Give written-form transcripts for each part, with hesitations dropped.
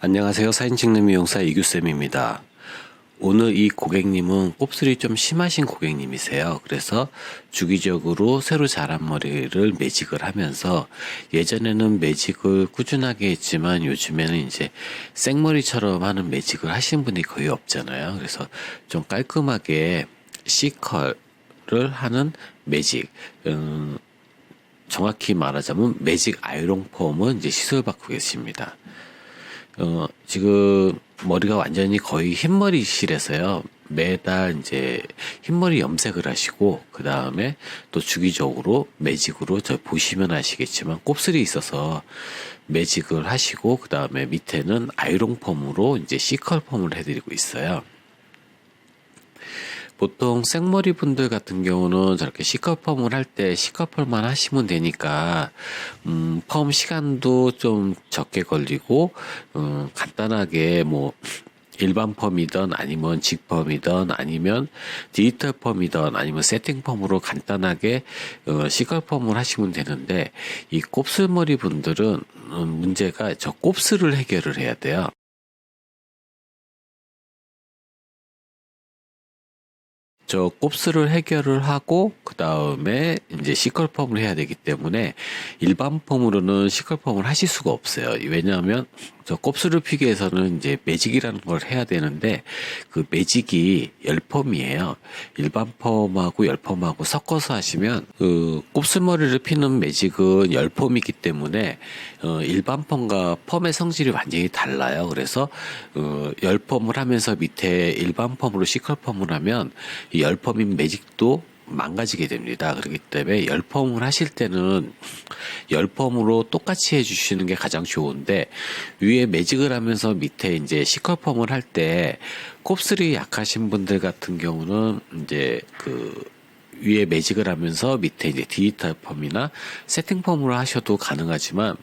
안녕하세요. 사진 찍는 미용사 이규쌤입니다. 오늘 이 고객님은 곱슬이 좀 심하신 고객님이세요. 그래서 주기적으로 새로 자란 머리를 매직을 하면서 예전에는 매직을 꾸준하게 했지만 요즘에는 이제 생머리처럼 하는 매직을 하시는 분이 거의 없잖아요. 그래서 좀 깔끔하게 C컬을 하는 매직, 정확히 말하자면 매직 아이롱 폼은 이제 시술 받고 계십니다. 지금 머리가 완전히 거의 흰머리실에서요. 매달 이제 흰머리 염색을 하시고, 그 다음에 또 주기적으로 매직으로 저 보시면 아시겠지만 곱슬이 있어서 매직을 하시고, 그 다음에 밑에는 아이롱 폼으로 이제 C컬 폼을 해드리고 있어요. 보통 생머리 분들 같은 경우는 저렇게 C컬 펌을 할 때 C컬 펌만 하시면 되니까 펌 시간도 좀 적게 걸리고 간단하게 뭐 일반 펌이든 아니면 직펌이든 아니면 디지털 펌이든 아니면 세팅 펌으로 간단하게 C컬 펌을 하시면 되는데, 이 곱슬머리 분들은 문제가 저 곱슬을 해결을 해야 돼요. 저 곱슬을 해결을 하고 그 다음에 이제 C컬 펌을 해야 되기 때문에 일반 펌으로는 C컬 펌을 하실 수가 없어요. 왜냐하면 저 곱슬을 피기 위해서는 이제 매직이라는 걸 해야 되는데, 그 매직이 열펌이에요. 일반 펌하고 열펌하고 섞어서 하시면 그 곱슬머리를 피는 매직은 열펌이기 때문에 일반 펌과 펌의 성질이 완전히 달라요. 그래서 열펌을 하면서 밑에 일반 펌으로 C컬 펌을 하면 이 열펌인 매직도 망가지게 됩니다. 그렇기 때문에 열펌을 하실 때는 열펌으로 똑같이 해주시는 게 가장 좋은데, 위에 매직을 하면서 밑에 이제 C컬 펌을 할 때 곱슬이 약하신 분들 같은 경우는 이제 그 위에 매직을 하면서 밑에 이제 디지털 펌이나 세팅 펌으로 하셔도 가능하지만,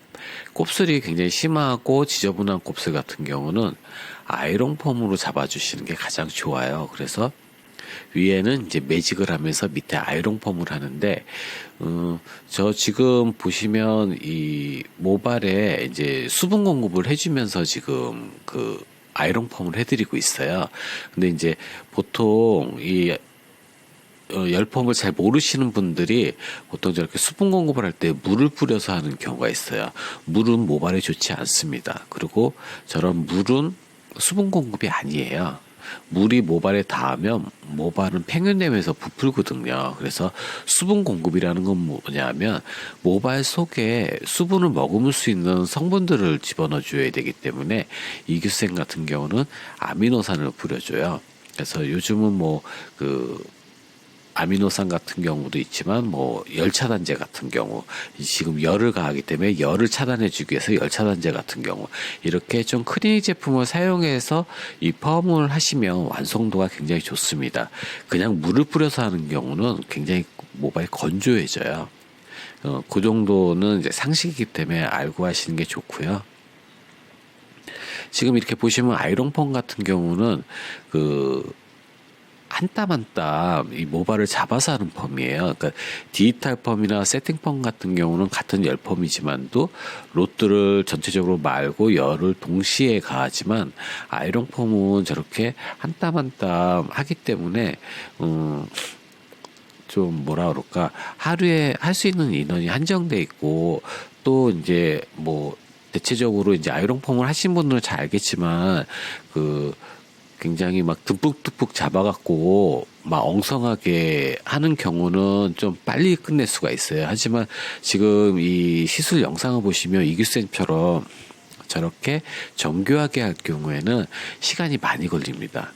곱슬이 굉장히 심하고 지저분한 곱슬 같은 경우는 아이롱 펌으로 잡아주시는 게 가장 좋아요. 그래서 위에는 이제 매직을 하면서 밑에 아이롱 펌을 하는데, 저 지금 보시면 이 모발에 이제 수분 공급을 해주면서 지금 그 아이롱 펌을 해드리고 있어요. 근데 이제 보통 이 열펌을 잘 모르시는 분들이 보통 저렇게 수분 공급을 할 때 물을 뿌려서 하는 경우가 있어요. 물은 모발에 좋지 않습니다. 그리고 저런 물은 수분 공급이 아니에요. 물이 모발에 닿으면 모발은 팽현되면서 부풀거든요. 그래서 수분 공급이라는 건 뭐냐면 모발 속에 수분을 머금을 수 있는 성분들을 집어넣어 줘야 되기 때문에, 이규생 같은 경우는 아미노산을 뿌려줘요. 그래서 요즘은 뭐그 아미노산 같은 경우도 있지만 뭐 열차단제 같은 경우, 지금 열을 가하기 때문에 열을 차단해주기 위해서 열차단제 같은 경우, 이렇게 좀 클리닉 제품을 사용해서 이 펌을 하시면 완성도가 굉장히 좋습니다. 그냥 물을 뿌려서 하는 경우는 굉장히 모발이 건조해져요. 그 정도는 이제 상식이기 때문에 알고 하시는 게 좋고요. 지금 이렇게 보시면 아이롱 펌 같은 경우는 그 한 땀 한 땀 이 모발을 잡아서 하는 펌이에요. 그러니까 디지털 펌이나 세팅 펌 같은 경우는 같은 열 펌이지만도 로드를 전체적으로 말고 열을 동시에 가하지만, 아이롱 펌은 저렇게 한 땀 한 땀 하기 때문에 좀 뭐라 그럴까, 하루에 할 수 있는 인원이 한정돼 있고, 또 이제 뭐 대체적으로 이제 아이롱 펌을 하신 분들은 잘 알겠지만 그 굉장히 막 듬뿍듬뿍 잡아갖고 막 엉성하게 하는 경우는 좀 빨리 끝낼 수가 있어요. 하지만 지금 이 시술 영상을 보시면 이규쌤처럼 저렇게 정교하게 할 경우에는 시간이 많이 걸립니다.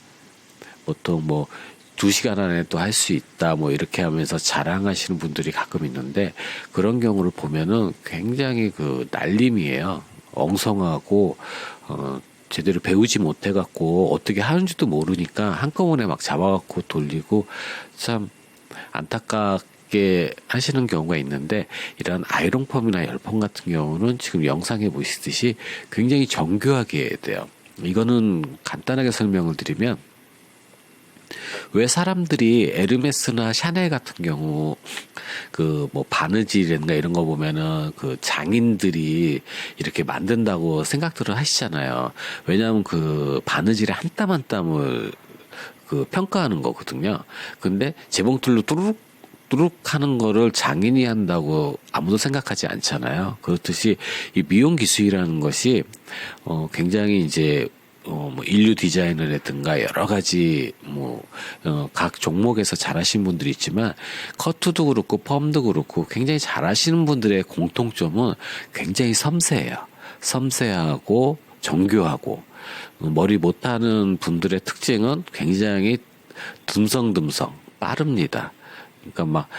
보통 뭐 2시간 안에 또 할 수 있다 뭐 이렇게 하면서 자랑하시는 분들이 가끔 있는데, 그런 경우를 보면은 굉장히 그 날림이에요. 엉성하고 제대로 배우지 못해갖고 어떻게 하는지도 모르니까 한꺼번에 막 잡아갖고 돌리고, 참 안타깝게 하시는 경우가 있는데, 이런 아이롱 펌이나 열펌 같은 경우는 지금 영상에 보시듯이 굉장히 정교하게 해야 돼요. 이거는 간단하게 설명을 드리면, 2시간 안에 할 수 있다 뭐 이렇게 하면서 자랑하시는 분들이 가끔 있는데, 그런 경우를 보면은 굉장히 그 날림이에요. 엉성하고 제대로 배우지 못해갖고 어떻게 하는지도 모르니까 한꺼번에 막 잡아갖고 돌리고, 참 안타깝게 하시는 경우가 있는데, 이런 아이롱 펌이나 열펌 같은 경우는 지금 영상에 보시듯이 굉장히 정교하게 해야 돼요. 이거는 간단하게 설명을 드리면 왜 사람들이 에르메스나 샤넬 같은 경우 그 뭐 바느질이나 이런 거 보면은 그 장인들이 이렇게 만든다고 생각들을 하시잖아요. 왜냐하면 그 바느질의 한 땀 한 땀을 그 평가하는 거거든요. 근데 재봉틀로 뚜루룩 뚜룩 하는 거를 장인이 한다고 아무도 생각하지 않잖아요. 그렇듯이 이 미용 기술이라는 것이 굉장히 이제 뭐 인류 디자이너라든가 여러 가지 각 종목에서 잘하시는 분들이 있지만 커트도 그렇고 펌도 그렇고 굉장히 잘하시는 분들의 공통점은 굉장히 섬세해요. 섬세하고 정교하고 머리 못하는 분들의 특징은 굉장히 듬성듬성 빠릅니다. 그러니까 막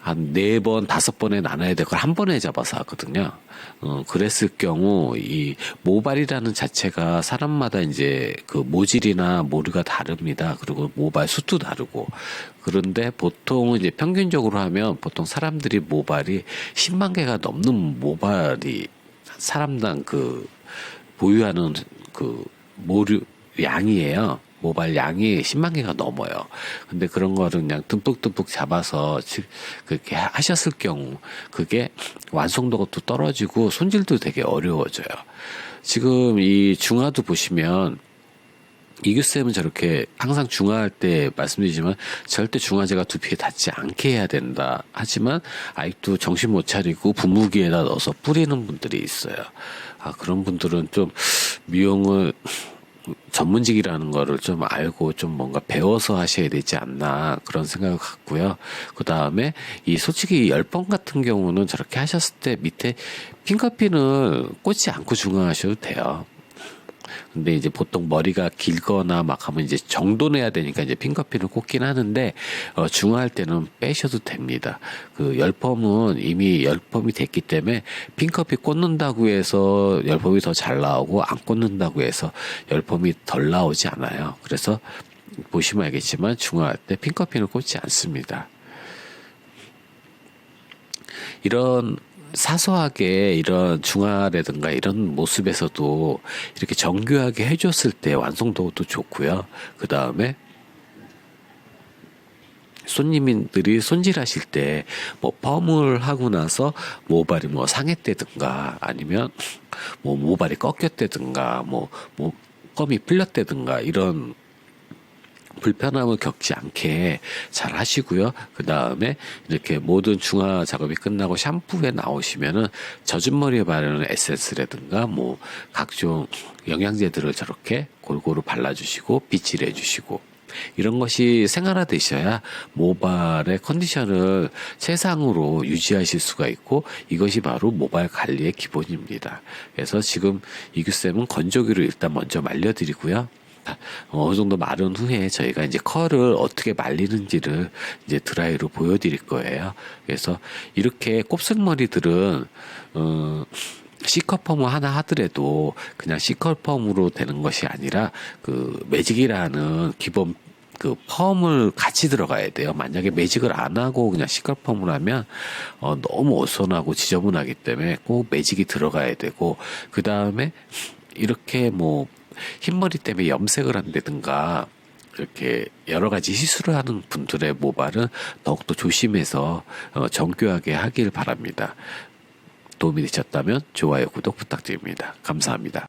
한 4번, 5번에 나눠야 될 걸 한 번에 잡아서 하거든요. 그랬을 경우, 이 모발이라는 자체가 사람마다 이제 그 모질이나 모류가 다릅니다. 그리고 모발 숱도 다르고. 그런데 보통 이제 평균적으로 하면 보통 사람들이 모발이 10만 개가 넘는 모발이 사람당 그 보유하는 그 모류 양이에요. 모발 양이 10만 개가 넘어요. 근데 그런 거를 그냥 듬뿍듬뿍 잡아서 그렇게 하셨을 경우 그게 완성도가 또 떨어지고 손질도 되게 어려워져요. 지금 이 중화도 보시면 이규쌤은 저렇게 항상 중화할 때 말씀드리지만 절대 중화제가 두피에 닿지 않게 해야 된다. 하지만 아직도 정신 못 차리고 분무기에다 넣어서 뿌리는 분들이 있어요. 그런 분들은 좀 미용을 전문직이라는 거를 좀 알고 좀 뭔가 배워서 하셔야 되지 않나 그런 생각을 갖고요. 그 다음에 이 솔직히 열번 같은 경우는 저렇게 하셨을 때 밑에 핑커핀을 꽂지 않고 중화하셔도 돼요. 근데 이제 보통 머리가 길거나 막 하면 이제 정돈 해야 되니까 이제 핑커핀을 꽂긴 하는데 중화할 때는 빼셔도 됩니다. 그 열펌은 이미 열펌이 됐기 때문에 핑커핀 꽂는다고 해서 열펌이 더 잘 나오고 안 꽂는다고 해서 열펌이 덜 나오지 않아요. 그래서 보시면 알겠지만 중화할 때 핑커핀을 꽂지 않습니다. 이런 사소하게 이런 중화라든가 이런 모습에서도 이렇게 정교하게 해줬을 때 완성도도 좋고요. 그 다음에 손님들이 손질하실 때 뭐 펌을 하고 나서 모발이 뭐 상했다든가 아니면 뭐 모발이 꺾였다든가 뭐 펌이 풀렸다든가 이런 불편함을 겪지 않게 잘 하시고요. 그 다음에 이렇게 모든 중화 작업이 끝나고 샴푸에 나오시면은 젖은 머리에 바르는 에센스라든가 뭐 각종 영양제들을 저렇게 골고루 발라주시고 빗질 해주시고 이런 것이 생활화되셔야 모발의 컨디션을 최상으로 유지하실 수가 있고 이것이 바로 모발 관리의 기본입니다. 그래서 지금 이규쌤은 건조기로 일단 먼저 말려드리고요. 어느 정도 마른 후에 저희가 이제 컬을 어떻게 말리는지를 이제 드라이로 보여드릴 거예요. 그래서 이렇게 곱슬머리들은 C컬펌을 하나 하더라도 그냥 C컬펌으로 되는 것이 아니라 그 매직이라는 기본 그 펌을 같이 들어가야 돼요. 만약에 매직을 안 하고 그냥 C컬펌을 하면 너무 어수선하고 지저분하기 때문에 꼭 매직이 들어가야 되고 그 다음에 이렇게 뭐 흰머리 때문에 염색을 한다든가 이렇게 여러 가지 시술을 하는 분들의 모발은 더욱더 조심해서 정교하게 하길 바랍니다. 도움이 되셨다면 좋아요, 구독 부탁드립니다. 감사합니다.